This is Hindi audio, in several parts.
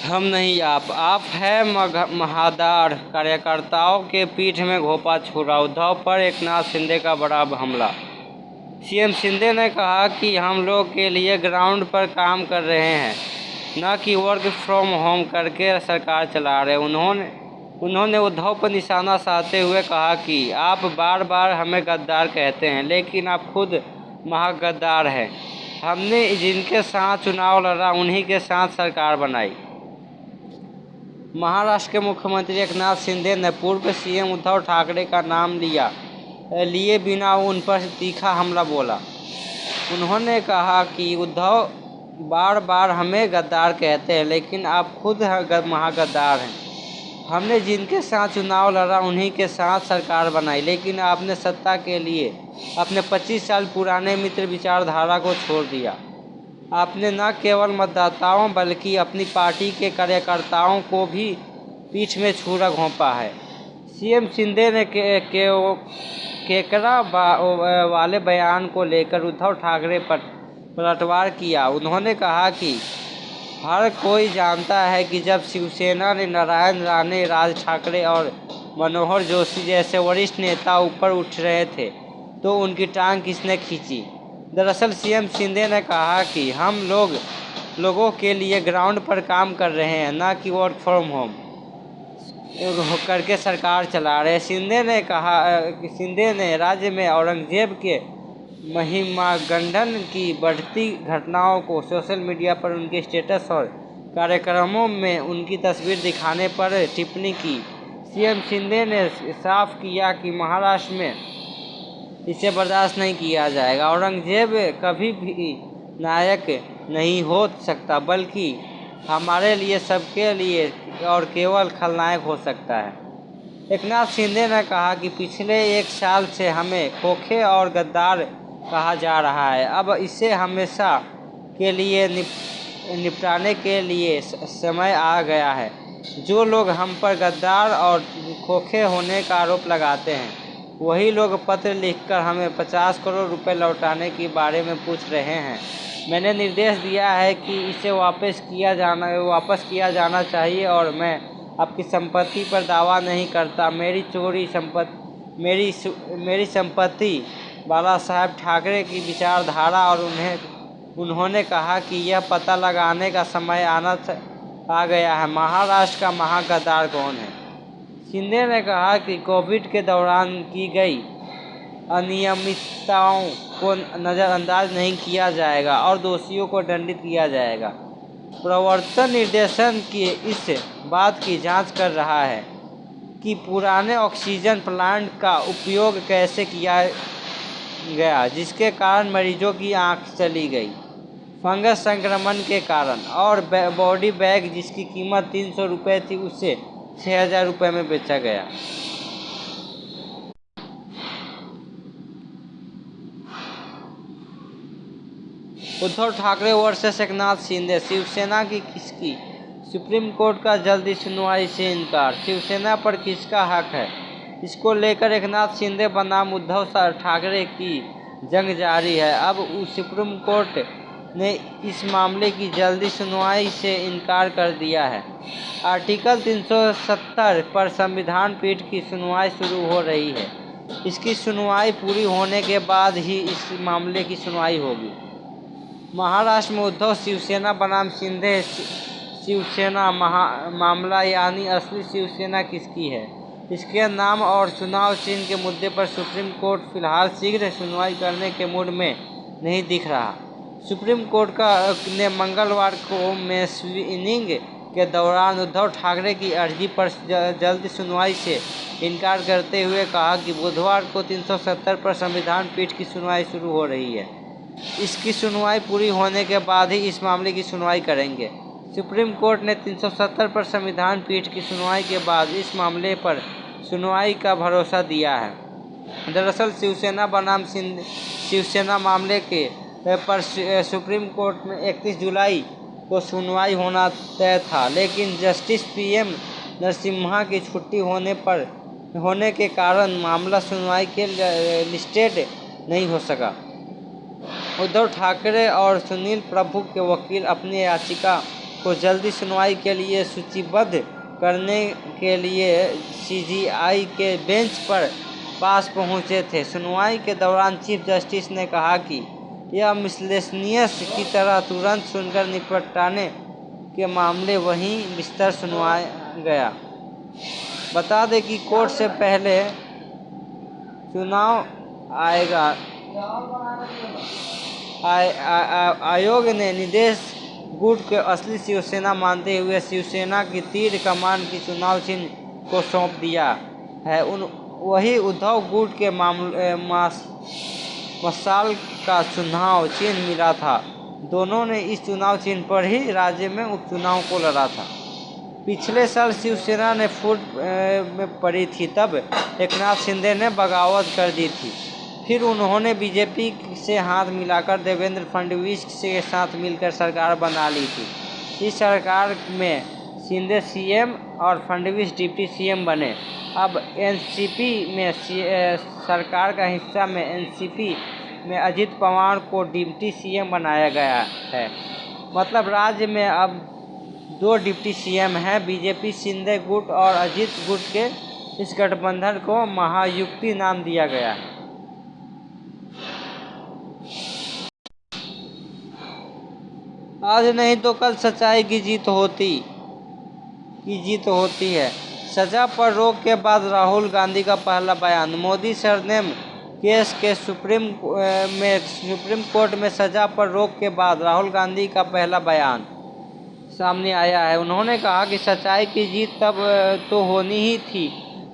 हम नहीं आप है महादाढ़ कार्यकर्ताओं के पीठ में घोंपा छुरा। उद्धव पर एकनाथ शिंदे का बड़ा हमला। सीएम शिंदे ने कहा कि हम लोग के लिए ग्राउंड पर काम कर रहे हैं, न कि वर्क फ्रॉम होम करके सरकार चला रहे। उन्होंने उद्धव पर निशाना साधते हुए कहा कि आप बार बार हमें गद्दार कहते हैं, लेकिन आप खुद महागद्दार हैं। हमने जिनके साथ चुनाव लड़ा उन्हीं के साथ सरकार बनाई। महाराष्ट्र के मुख्यमंत्री एकनाथ शिंदे ने पूर्व सीएम उद्धव ठाकरे का नाम लिए बिना उन पर तीखा हमला बोला। उन्होंने कहा कि उद्धव बार बार हमें गद्दार कहते हैं, लेकिन आप खुद महागद्दार हैं। हमने जिनके साथ चुनाव लड़ा उन्हीं के साथ सरकार बनाई, लेकिन आपने सत्ता के लिए अपने 25 साल पुराने मित्र विचारधारा को छोड़ दिया। आपने न केवल मतदाताओं बल्कि अपनी पार्टी के कार्यकर्ताओं को भी पीठ में छुरा घोंपा है। सीएम शिंदे ने केकरा वाले बयान को लेकर उद्धव ठाकरे पर पलटवार किया। उन्होंने कहा कि हर कोई जानता है कि जब शिवसेना ने नारायण राणे, राज ठाकरे और मनोहर जोशी जैसे वरिष्ठ नेता ऊपर उठ रहे थे तो उनकी टांग किसने खींची। दरअसल सीएम शिंदे ने कहा कि हम लोगों के लिए ग्राउंड पर काम कर रहे हैं, न कि वर्क फ्रॉम होम करके सरकार चला रहे। शिंदे ने राज्य में औरंगजेब के महिमागंडन की बढ़ती घटनाओं को सोशल मीडिया पर उनके स्टेटस और कार्यक्रमों में उनकी तस्वीर दिखाने पर टिप्पणी की। सीएम शिंदे ने साफ किया कि महाराष्ट्र में इसे बर्दाश्त नहीं किया जाएगा। औरंगजेब कभी भी नायक नहीं हो सकता, बल्कि हमारे लिए, सबके लिए और केवल खलनायक हो सकता है। एकनाथ शिंदे ने कहा कि पिछले 1 साल से हमें खोखे और गद्दार कहा जा रहा है। अब इसे हमेशा के लिए निपटाने के लिए समय आ गया है। जो लोग हम पर गद्दार और खोखे होने का आरोप लगाते हैं, वही लोग पत्र लिखकर हमें 50 करोड़ रुपए लौटाने के बारे में पूछ रहे हैं। मैंने निर्देश दिया है कि इसे वापस किया जाना चाहिए और मैं आपकी संपत्ति पर दावा नहीं करता। मेरी संपत्ति बाला साहब ठाकरे की विचारधारा और उन्होंने कहा कि यह पता लगाने का समय आ गया है महाराष्ट्र का महागद्दार कौन है। शिंदे ने कहा कि कोविड के दौरान की गई अनियमितताओं को नज़रअंदाज नहीं किया जाएगा और दोषियों को दंडित किया जाएगा। प्रवर्तन निदेशालय की इस बात की जांच कर रहा है कि पुराने ऑक्सीजन प्लांट का उपयोग कैसे किया गया, जिसके कारण मरीजों की आंख चली गई फंगस संक्रमण के कारण, और बॉडी बैग जिसकी कीमत 300 रुपये थी उसे 6000 रुपये में बेचा गया। उद्धव ठाकरे वर्सेस एकनाथ शिंदे, शिवसेना की किसकी सुप्रीम कोर्ट का जल्दी सुनवाई से इनकार। शिवसेना पर किसका हक है, इसको लेकर एकनाथ शिंदे बनाम उद्धव ठाकरे की जंग जारी है। अब सुप्रीम कोर्ट ने इस मामले की जल्दी सुनवाई से इनकार कर दिया है। आर्टिकल 370 पर संविधान पीठ की सुनवाई शुरू हो रही है। इसकी सुनवाई पूरी होने के बाद ही इस मामले की सुनवाई होगी। महाराष्ट्र में उद्धव शिवसेना बनाम शिंदे शिवसेना मामला, यानी असली शिवसेना किसकी है, इसके नाम और चुनाव चिन्ह के मुद्दे पर सुप्रीम कोर्ट फिलहाल शीघ्र सुनवाई करने के मूड में नहीं दिख रहा। सुप्रीम कोर्ट ने मंगलवार को मेंशनिंग के दौरान उद्धव ठाकरे की अर्जी पर जल्द सुनवाई से इनकार करते हुए कहा कि बुधवार को 370 पर संविधान पीठ की सुनवाई शुरू हो रही है। इसकी सुनवाई पूरी होने के बाद ही इस मामले की सुनवाई करेंगे। सुप्रीम कोर्ट ने 370 पर संविधान पीठ की सुनवाई के बाद इस मामले पर सुनवाई का भरोसा दिया है। दरअसल शिवसेना बनाम शिवसेना मामले के पर सुप्रीम कोर्ट में 31 जुलाई को सुनवाई होना तय था, लेकिन जस्टिस PM नरसिम्हा की छुट्टी होने के कारण मामला सुनवाई के लिस्टेड नहीं हो सका। उद्धव ठाकरे और सुनील प्रभु के वकील अपनी याचिका को जल्दी सुनवाई के लिए सूचीबद्ध करने के लिए सीजीआई के बेंच पर पास पहुंचे थे। सुनवाई के दौरान चीफ जस्टिस ने कहा कि यह मिसलेनियस की तरह तुरंत सुनकर निपटाने के मामले वहीं बिस्तर सुनवाया गया। बता दें कि कोर्ट से पहले चुनाव आयोग ने नीतीश गुट को असली शिवसेना मानते हुए शिवसेना की तीर कमान की चुनाव चिन्ह को सौंप दिया है। वही उद्धव गुट के मशाल का चुनाव चिन्ह मिला था। दोनों ने इस चुनाव चिन्ह पर ही राज्य में उपचुनाव को लड़ा था। पिछले साल शिवसेना ने फूट में पड़ी थी, तब एकनाथ शिंदे ने बगावत कर दी थी। फिर उन्होंने बीजेपी से हाथ मिलाकर देवेंद्र फडणवीस के साथ मिलकर सरकार बना ली थी। इस सरकार में शिंदे सीएम और फडणवीस डिप्टी सीएम बने। अब एनसीपी में सरकार का हिस्सा में एनसीपी में अजित पवार को डिप्टी सीएम बनाया गया है। मतलब राज्य में अब 2 डिप्टी सीएम हैं। बीजेपी शिंदे गुट और अजित गुट के इस गठबंधन को महायुति नाम दिया गया है। आज नहीं तो कल सच्चाई की जीत होती है। सजा पर रोक के बाद राहुल गांधी का पहला बयान। मोदी सरनेम केस के सुप्रीम कोर्ट में सजा पर रोक के बाद राहुल गांधी का पहला बयान सामने आया है। उन्होंने कहा कि सच्चाई की जीत तब तो होनी ही थी।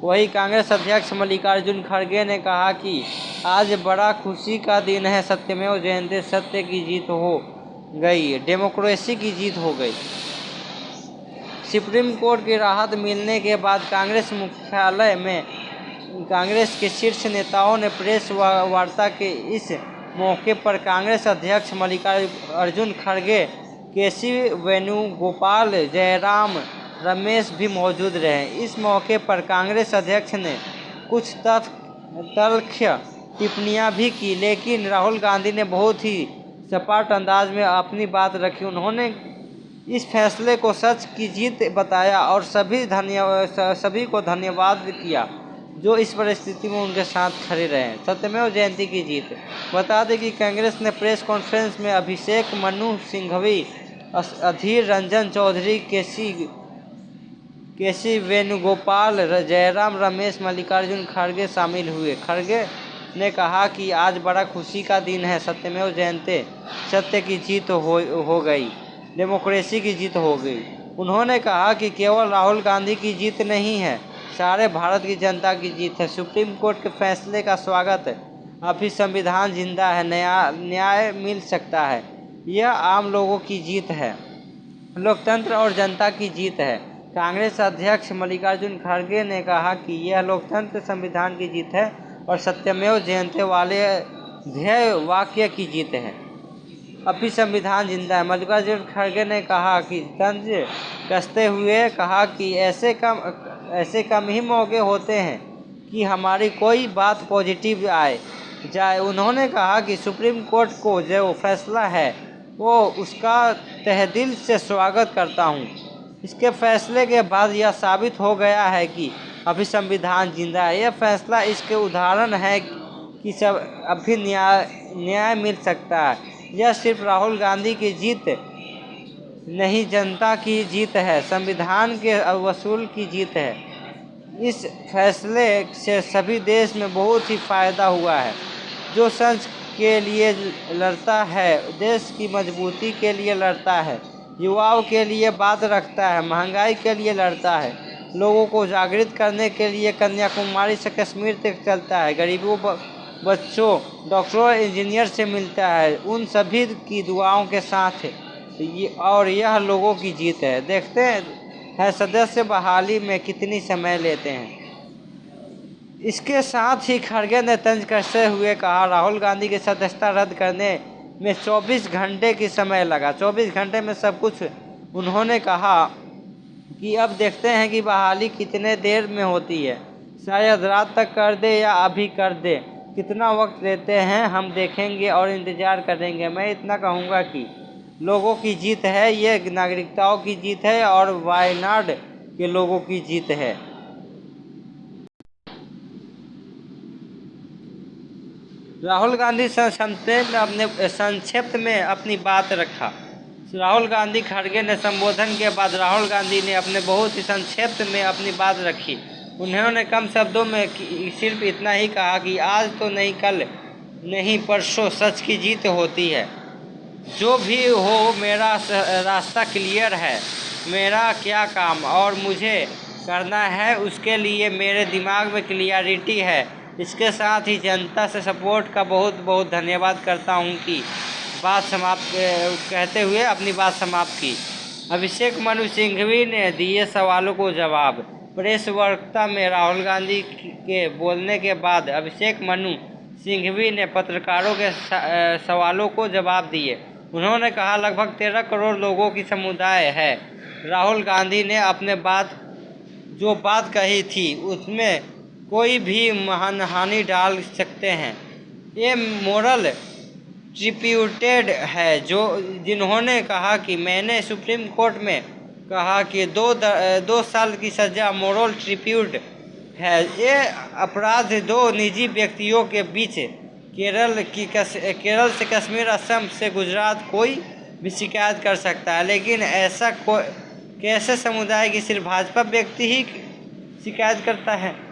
वहीं कांग्रेस अध्यक्ष मल्लिकार्जुन खड़गे ने कहा कि आज बड़ा खुशी का दिन है, सत्यमेव जयते, सत्य की जीत हो गई, डेमोक्रेसी की जीत हो गई। सुप्रीम कोर्ट की राहत मिलने के बाद कांग्रेस मुख्यालय में कांग्रेस के शीर्ष नेताओं ने प्रेस वार्ता के इस मौके पर कांग्रेस अध्यक्ष मल्लिकार्जुन खड़गे, केसी वेणुगोपाल, जयराम रमेश भी मौजूद रहे। इस मौके पर कांग्रेस अध्यक्ष ने कुछ तथ्य टिप्पणियां भी की, लेकिन राहुल गांधी ने बहुत ही सपाट अंदाज में अपनी बात रखी। उन्होंने इस फैसले को सच की जीत बताया और सभी को धन्यवाद किया जो इस परिस्थिति में उनके साथ खड़े रहे। सत्यमेव जयते की जीत। बता दें कि कांग्रेस ने प्रेस कॉन्फ्रेंस में अभिषेक मनु सिंघवी, अधीर रंजन चौधरी, केसी वेणुगोपाल, जयराम रमेश, मल्लिकार्जुन खड़गे शामिल हुए। खड़गे ने कहा कि आज बड़ा खुशी का दिन है, सत्यमेव जयते, सत्य की जीत हो गई, डेमोक्रेसी की जीत हो गई। उन्होंने कहा कि केवल राहुल गांधी की जीत नहीं है, सारे भारत की जनता की जीत है। सुप्रीम कोर्ट के फैसले का स्वागत है। अभी संविधान जिंदा है, न्याय मिल सकता है। यह आम लोगों की जीत है, लोकतंत्र और जनता की जीत है। कांग्रेस अध्यक्ष मल्लिकार्जुन खड़गे ने कहा कि यह लोकतंत्र, संविधान की जीत है और सत्यमेव जयते वाले ध्येय वाक्य की जीत है। अभी संविधान जिंदा है। मल्लिकार्जुन खड़गे ने कहा कि तंज कसते हुए कहा कि ऐसे कम ही मौके होते हैं कि हमारी कोई बात पॉजिटिव जाए। उन्होंने कहा कि सुप्रीम कोर्ट को जो फैसला है वो उसका तहेदिल से स्वागत करता हूँ। इसके फैसले के बाद यह साबित हो गया है कि अभी संविधान जिंदा है। यह फैसला इसके उदाहरण है कि सब अभी न्याय मिल सकता है। यह सिर्फ राहुल गांधी की जीत नहीं, जनता की जीत है, संविधान के वसूल की जीत है। इस फैसले से सभी देश में बहुत ही फायदा हुआ है। जो सच के लिए लड़ता है, देश की मजबूती के लिए लड़ता है, युवाओं के लिए बात रखता है, महंगाई के लिए लड़ता है, लोगों को जागृत करने के लिए कन्याकुमारी से कश्मीर तक चलता है, गरीबों, बच्चों, डॉक्टरों, इंजीनियर से मिलता है, उन सभी की दुआओं के साथ और यह लोगों की जीत है। देखते हैं सदस्य बहाली में कितनी समय लेते हैं। इसके साथ ही खड़गे ने तंज कसते हुए कहा राहुल गांधी की सदस्यता रद्द करने में 24 घंटे की समय लगा। 24 घंटे में सब कुछ। उन्होंने कहा कि अब देखते हैं कि बहाली कितने देर में होती है, शायद रात तक कर दे या अभी कर दे। कितना वक्त लेते हैं हम देखेंगे और इंतज़ार करेंगे। मैं इतना कहूँगा कि लोगों की जीत है, ये नागरिकताओं की जीत है और वायनाड के लोगों की जीत है। राहुल गांधी संक्षिप्त में अपनी बात रखा। राहुल गांधी खड़गे ने संबोधन के बाद राहुल गांधी ने अपने बहुत ही संक्षिप्त में अपनी बात रखी। उन्होंने कम शब्दों में सिर्फ इतना ही कहा कि आज तो नहीं, कल नहीं, परसों सच की जीत होती है। जो भी हो, मेरा रास्ता क्लियर है, मेरा क्या काम और मुझे करना है उसके लिए मेरे दिमाग में क्लियरिटी है। इसके साथ ही जनता से सपोर्ट का बहुत बहुत धन्यवाद करता हूं कि बात समाप्त कहते हुए अपनी बात समाप्त की। अभिषेक मनु सिंघवी ने दिए सवालों को जवाब। प्रेस वार्ता में राहुल गांधी के बोलने के बाद अभिषेक मनु सिंघवी ने पत्रकारों के सवालों को जवाब दिए। उन्होंने कहा, लगभग 13 करोड़ लोगों की समुदाय है। राहुल गांधी ने अपने जो बात कही थी उसमें कोई भी मानहानि डाल सकते हैं। ये मोरल ट्रिब्यूटेड है जिन्होंने कहा कि मैंने सुप्रीम कोर्ट में कहा कि 2 साल की सज़ा मोरल ट्रिब्यूट है। ये अपराध 2 निजी व्यक्तियों के बीच केरल से कश्मीर, असम से गुजरात कोई भी शिकायत कर सकता है, लेकिन ऐसा कैसे समुदाय की सिर्फ भाजपा व्यक्ति ही शिकायत करता है।